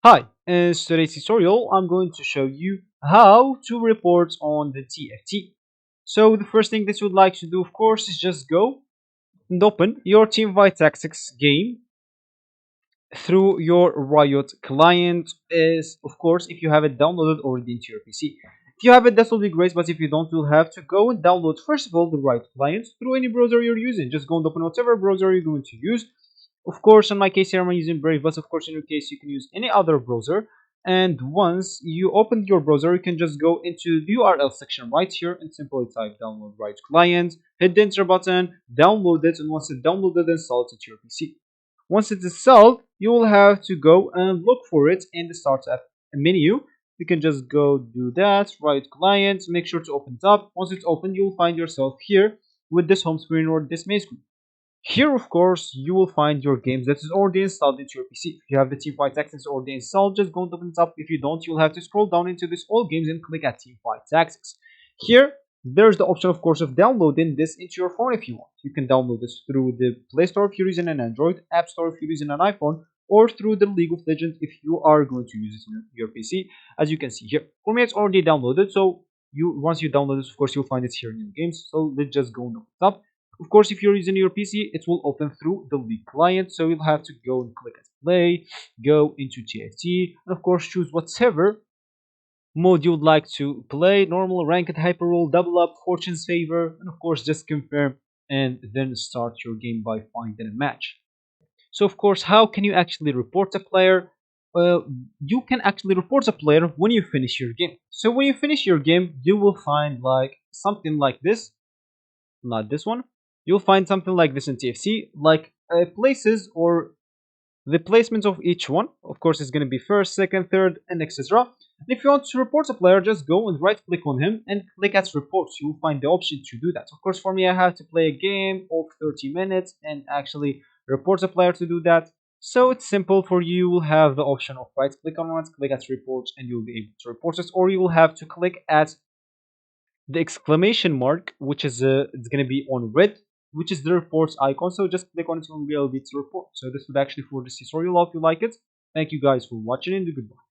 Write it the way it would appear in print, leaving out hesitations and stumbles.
Hi, in today's tutorial I'm going to show you how to report on the TFT. So the first thing that you would like to do, of course, is just go and open your Teamfight Tactics game through your Riot client. Is of course if you have it downloaded already into your PC. If you have it, that will be great, but if you don't, you'll have to go and download first of all the Riot client through any browser you're using. Just go and open whatever browser you're going to use. Of course, in my case here I'm using Brave, but of course in your case you can use any other browser. And once you open your browser, you can just go into the URL section right here and simply type download Riot client, hit the enter button, download it, and once it's downloaded, install it to your PC. Once it's installed, you will have to go and look for it in the startup menu. You can just go do that, Riot client, make sure to open it up. Once it's open, you will find yourself here with this home screen or this main screen. Here, of course, you will find your games that is already installed into your PC. If you have the Teamfight Tactics already installed, just go and open it up. If you don't, you'll have to scroll down into this all games and click at Teamfight Tactics. Here, there's the option, of course, of downloading this into your phone if you want. You can download this through the Play Store if you're using an Android, App Store if you're using an iPhone, or through the League of Legends if you are going to use it in your PC. As you can see here, for me, it's already downloaded. So once you download it, of course, you'll find it here in your games. So let's just go and open it up. Of course, if you're using your PC, it will open through the League client. So you'll have to go and click at play, go into TFT, and of course choose whatever mode you would like to play: normal, ranked, hyper roll, double up, fortune's favor, and of course just confirm and then start your game by finding a match. So of course, how can you actually report a player? Well, you can actually report a player when you finish your game. So when you finish your game, you will find like something like this, not this one. You'll find something like this in TFC, like places or the placements of each one. Of course, it's going to be first, second, third, and etc. And if you want to report a player, just go and right click on him and click at reports. You'll find the option to do that. Of course, for me, I have to play a game of 30 minutes and actually report a player to do that. So it's simple for you. You will have the option of right click on it, click at reports, and you'll be able to report it. Or you will have to click at the exclamation mark, which is it's going to be on red, which is the reports icon. So just click on it and we'll be able to report. So this would actually for this tutorial. I hope you like it. Thank you guys for watching and goodbye.